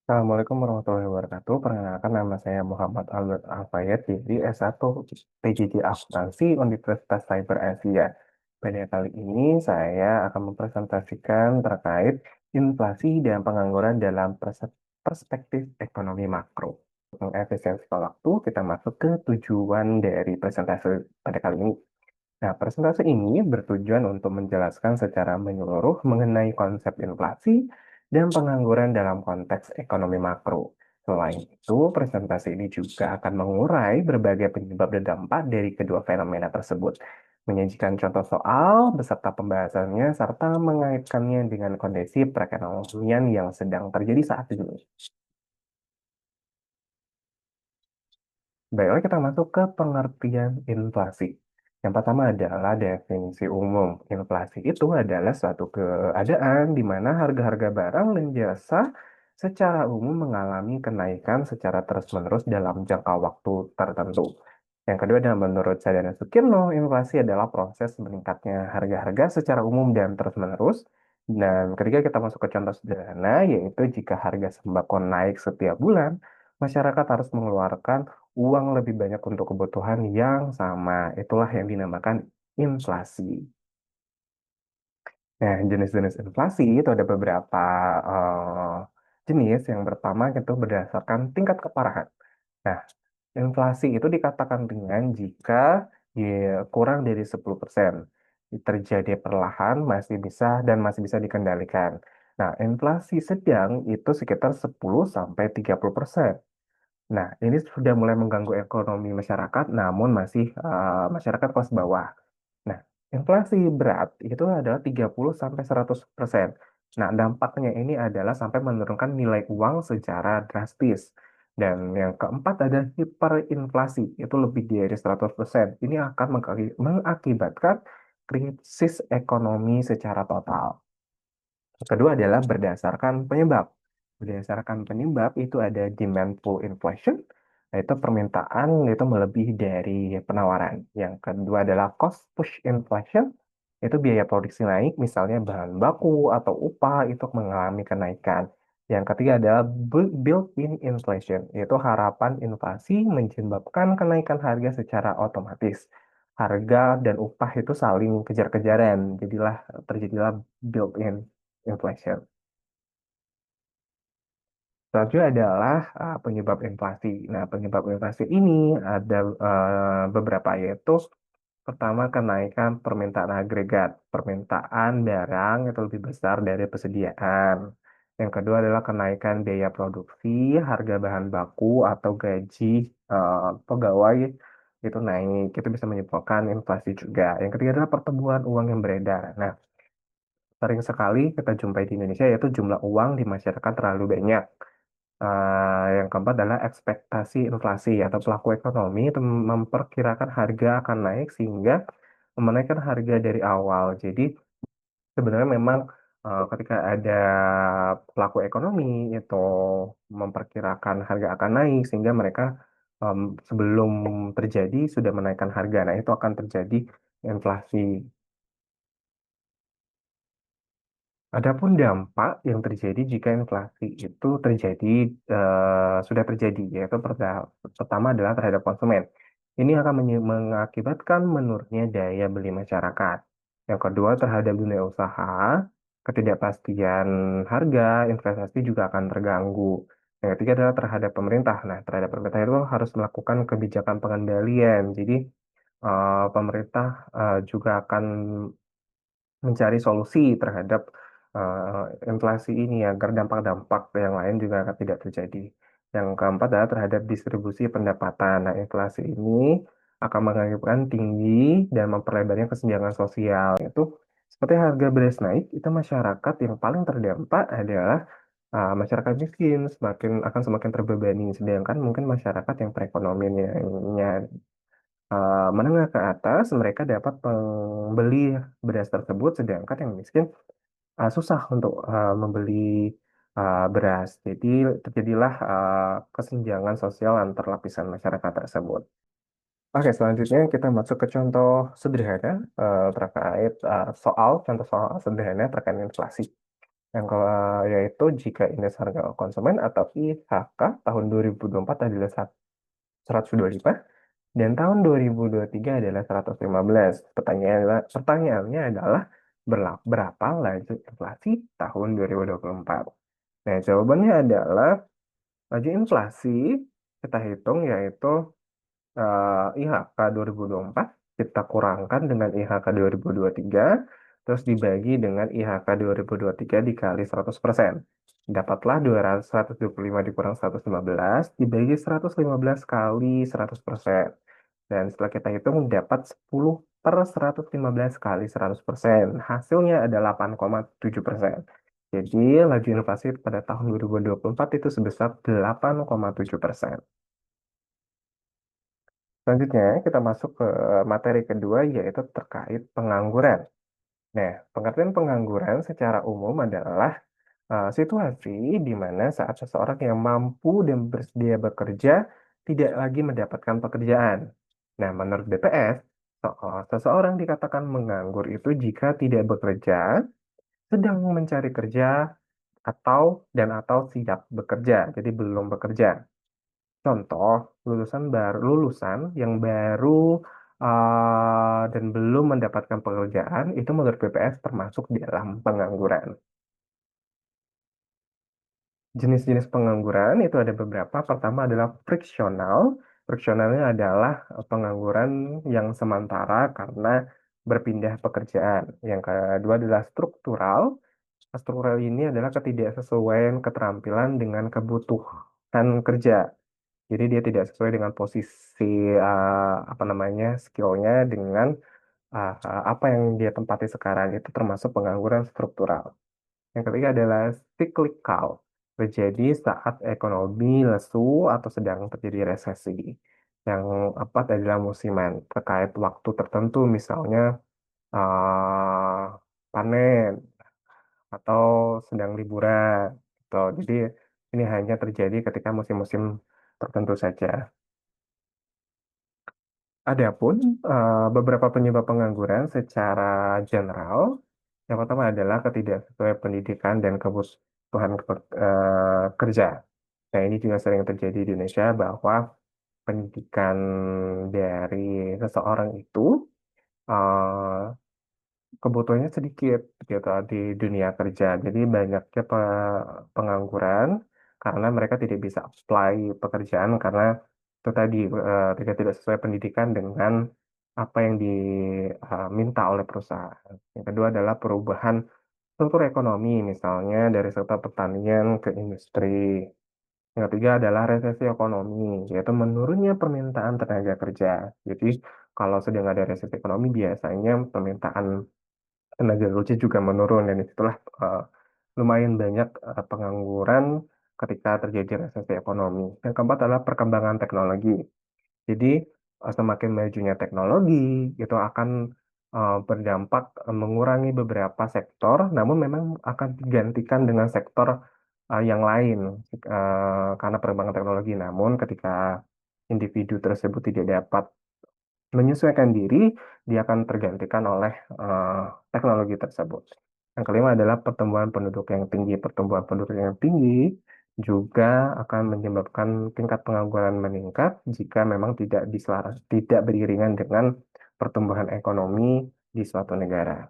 Assalamualaikum warahmatullahi wabarakatuh. Perkenalkan nama saya Muhammad Albert Alfayed, di S1 PJJ Akuntansi Universitas Cyber Asia. Pada kali ini saya akan mempresentasikan terkait inflasi dan pengangguran dalam perspektif ekonomi makro. Efisiensi waktu, kita masuk ke tujuan dari presentasi pada kali ini. Nah, presentasi ini bertujuan untuk menjelaskan secara menyeluruh mengenai konsep inflasi dan pengangguran dalam konteks ekonomi makro. Selain itu, presentasi ini juga akan mengurai berbagai penyebab dan dampak dari kedua fenomena tersebut, menyajikan contoh soal beserta pembahasannya, serta mengaitkannya dengan kondisi perekonomian yang sedang terjadi saat ini. Baiklah, kita masuk ke pengertian inflasi. Yang pertama adalah definisi umum. Inflasi itu adalah suatu keadaan di mana harga-harga barang dan jasa secara umum mengalami kenaikan secara terus-menerus dalam jangka waktu tertentu. Yang kedua adalah menurut Sadana Sukirno, inflasi adalah proses meningkatnya harga-harga secara umum dan terus-menerus. Dan ketiga kita masuk ke contoh sederhana, yaitu jika harga sembako naik setiap bulan, masyarakat harus mengeluarkan uang lebih banyak untuk kebutuhan yang sama. Itulah yang dinamakan inflasi. Nah, jenis-jenis inflasi itu ada beberapa jenis. Yang pertama itu berdasarkan tingkat keparahan. Nah, inflasi itu dikatakan dengan jika kurang dari 10% terjadi perlahan masih bisa dikendalikan. Nah, inflasi sedang itu sekitar 10 sampai 30%. Nah, ini sudah mulai mengganggu ekonomi masyarakat, namun masih masyarakat kelas bawah. Nah, inflasi berat itu adalah 30 sampai 100%. Nah, dampaknya ini adalah sampai menurunkan nilai uang secara drastis. Dan yang keempat ada hiperinflasi, itu lebih dari 100%. Ini akan mengakibatkan krisis ekonomi secara total. Yang kedua adalah berdasarkan penyebab. Berdasarkan penyebab itu ada demand pull inflation, yaitu permintaan itu melebihi dari penawaran. Yang kedua adalah cost push inflation, itu biaya produksi naik, misalnya bahan baku atau upah itu mengalami kenaikan. Yang ketiga adalah built-in inflation, yaitu harapan inflasi menyebabkan kenaikan harga secara otomatis. Harga dan upah itu saling kejar-kejaran, terjadilah built-in inflation. Selanjutnya adalah penyebab inflasi. Nah, penyebab inflasi ini ada beberapa, yaitu pertama kenaikan permintaan agregat. Permintaan barang itu lebih besar dari persediaan. Yang kedua adalah kenaikan biaya produksi, harga bahan baku atau gaji pegawai itu naik. Itu bisa menyebabkan inflasi juga. Yang ketiga adalah pertumbuhan uang yang beredar. Nah, sering sekali kita jumpai di Indonesia yaitu jumlah uang di masyarakat terlalu banyak. Yang keempat adalah ekspektasi inflasi atau pelaku ekonomi itu memperkirakan harga akan naik sehingga menaikkan harga dari awal. Jadi sebenarnya memang ketika ada pelaku ekonomi itu memperkirakan harga akan naik sehingga mereka em, sebelum terjadi sudah menaikkan harga. Nah, itu akan terjadi inflasi. Adapun dampak yang terjadi jika inflasi itu sudah terjadi, yaitu pertama adalah terhadap konsumen. Ini akan mengakibatkan menurunnya daya beli masyarakat. Yang kedua terhadap dunia usaha, ketidakpastian harga, investasi juga akan terganggu. Yang ketiga adalah terhadap pemerintah. Nah, terhadap pemerintah itu harus melakukan kebijakan pengendalian. Jadi, pemerintah juga akan mencari solusi terhadap inflasi ini agar dampak-dampak yang lain juga akan tidak terjadi. Yang keempat adalah terhadap distribusi pendapatan. Nah, inflasi ini akan mengakibatkan tinggi dan memperlebarnya kesenjangan sosial. Itu seperti harga beras naik, itu masyarakat yang paling terdampak adalah masyarakat miskin semakin terbebani. Sedangkan mungkin masyarakat yang perekonomiannya menengah ke atas, mereka dapat membeli beras tersebut, sedangkan yang miskin susah untuk membeli beras. Jadi terjadilah kesenjangan sosial antar lapisan masyarakat tersebut. Oke, selanjutnya kita masuk ke contoh sederhana terkait contoh soal sederhana terkait inflasi. Yang ke, yaitu jika indeks harga konsumen atau IHK tahun 2024 adalah 125 dan tahun 2023 adalah 115. Pertanyaannya adalah berapa laju inflasi tahun 2024? Nah, jawabannya adalah laju inflasi kita hitung yaitu IHK 2024 kita kurangkan dengan IHK 2023 terus dibagi dengan IHK 2023 dikali 100%. Dapatlah 225 dikurang 115 dibagi 115 kali 100%. Dan setelah kita hitung dapat 10 per 115 kali 100%. Hasilnya ada 8,7%. Jadi laju inflasi pada tahun 2024 itu sebesar 8,7%. Selanjutnya, kita masuk ke materi kedua, yaitu terkait pengangguran. Nah, pengertian pengangguran secara umum adalah situasi di mana saat seseorang yang mampu dan bersedia bekerja tidak lagi mendapatkan pekerjaan. Nah, menurut BPS, seseorang dikatakan menganggur itu jika tidak bekerja, sedang mencari kerja, atau siap bekerja, jadi belum bekerja. Contoh, lulusan yang baru dan belum mendapatkan pekerjaan itu menurut BPS termasuk di dalam pengangguran. Jenis-jenis pengangguran itu ada beberapa. Pertama adalah friksional. Friksionalnya adalah pengangguran yang sementara karena berpindah pekerjaan. Yang kedua adalah struktural. Struktural ini adalah ketidaksesuaian keterampilan dengan kebutuhan kerja. Jadi dia tidak sesuai dengan posisi apa namanya skillnya dengan apa yang dia tempati sekarang itu termasuk pengangguran struktural. Yang ketiga adalah cyclical, terjadi saat ekonomi lesu atau sedang terjadi resesi. Yang keempat adalah musiman, terkait waktu tertentu, misalnya panen atau sedang liburan. Gitu. Jadi ini hanya terjadi ketika musim-musim tertentu saja. Adapun beberapa penyebab pengangguran secara general, yang pertama adalah ketidaksesuaian pendidikan dan kebutuhan kerja. Nah, ini juga sering terjadi di Indonesia bahwa pendidikan dari seseorang itu eh, kebutuhannya sedikit gitu di dunia kerja. Jadi banyaknya pengangguran karena mereka tidak bisa apply pekerjaan karena itu tadi tidak sesuai pendidikan dengan apa yang diminta oleh perusahaan. Yang kedua adalah perubahan struktur ekonomi, misalnya dari sektor pertanian ke industri. Yang ketiga adalah resesi ekonomi, yaitu menurunnya permintaan tenaga kerja. Jadi kalau sedang ada resesi ekonomi, biasanya permintaan tenaga kerja juga menurun dan itulah lumayan banyak pengangguran ketika terjadi resesi ekonomi. Yang keempat adalah perkembangan teknologi. Jadi semakin majunya teknologi itu akan berdampak mengurangi beberapa sektor, namun memang akan digantikan dengan sektor yang lain karena perkembangan teknologi. Namun ketika individu tersebut tidak dapat menyesuaikan diri, dia akan tergantikan oleh eh, teknologi tersebut. Yang kelima adalah pertumbuhan penduduk yang tinggi. Pertumbuhan penduduk yang tinggi juga akan menyebabkan tingkat pengangguran meningkat jika memang tidak beriringan dengan pertumbuhan ekonomi di suatu negara.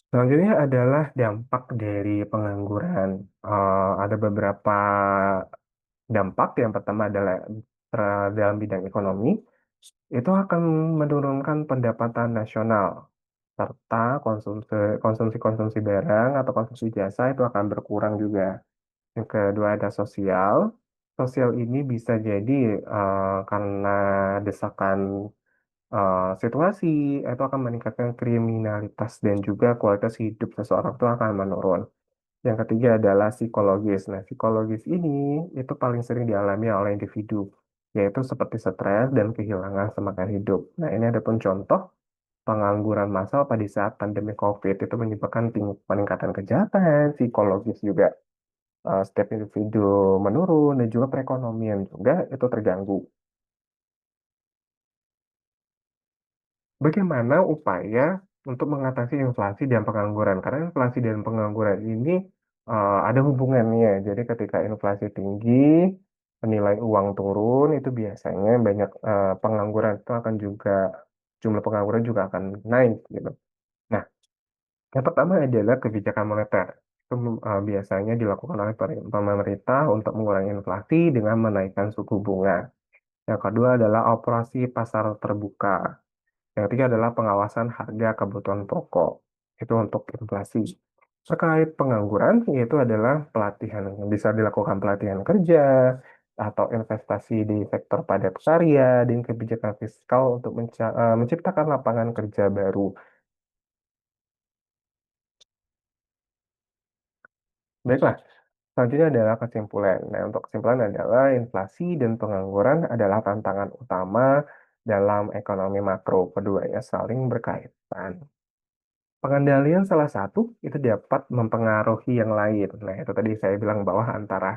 Selanjutnya adalah dampak dari pengangguran. Ada beberapa dampak. Yang pertama adalah dalam bidang ekonomi. Itu akan menurunkan pendapatan nasional serta konsumsi barang atau konsumsi jasa itu akan berkurang juga. Yang kedua ada sosial. Sosial ini bisa jadi karena desakan situasi itu akan meningkatkan kriminalitas dan juga kualitas hidup seseorang itu akan menurun. Yang ketiga adalah psikologis. Nah, psikologis ini itu paling sering dialami oleh individu, yaitu seperti stres dan kehilangan semangat hidup. Nah, ini ada pun contoh pengangguran massal pada saat pandemi COVID itu menyebabkan peningkatan kejahatan psikologis juga. Setiap individu menurun dan juga perekonomian juga itu terganggu. Bagaimana upaya untuk mengatasi inflasi dan pengangguran. Karena inflasi dan pengangguran ini ada hubungannya. Jadi ketika inflasi tinggi, nilai uang turun, itu biasanya banyak pengangguran itu akan juga jumlah pengangguran juga akan naik gitu. Nah, yang pertama adalah kebijakan moneter. Itu biasanya dilakukan oleh pemerintah untuk mengurangi inflasi dengan menaikkan suku bunga. Yang kedua adalah operasi pasar terbuka. Yang ketiga adalah pengawasan harga kebutuhan pokok. Itu untuk inflasi. Terkait pengangguran, yaitu adalah pelatihan. Bisa dilakukan pelatihan kerja, atau investasi di sektor padat karya, dan kebijakan fiskal untuk menciptakan lapangan kerja baru. Baiklah, selanjutnya adalah kesimpulan. Nah, untuk kesimpulan adalah inflasi dan pengangguran adalah tantangan utama dalam ekonomi makro. Keduanya saling berkaitan. Pengendalian salah satu itu dapat mempengaruhi yang lain. Nah, itu tadi saya bilang bahwa antara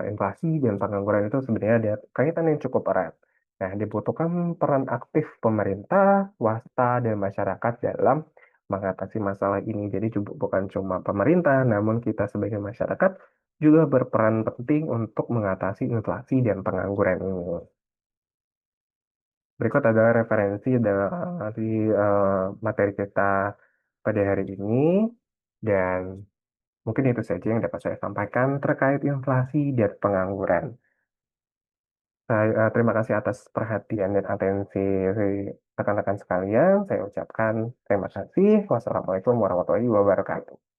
inflasi dan pengangguran itu sebenarnya ada kaitan yang cukup erat. Nah, dibutuhkan peran aktif pemerintah, swasta, dan masyarakat dalam mengatasi masalah ini. Jadi bukan cuma pemerintah, namun kita sebagai masyarakat juga berperan penting untuk mengatasi inflasi dan pengangguran ini. Berikut adalah referensi dari materi kita pada hari ini, dan mungkin itu saja yang dapat saya sampaikan terkait inflasi dan pengangguran. Terima kasih atas perhatian dan atensi rekan-rekan sekalian. Saya ucapkan terima kasih. Wassalamualaikum warahmatullahi wabarakatuh.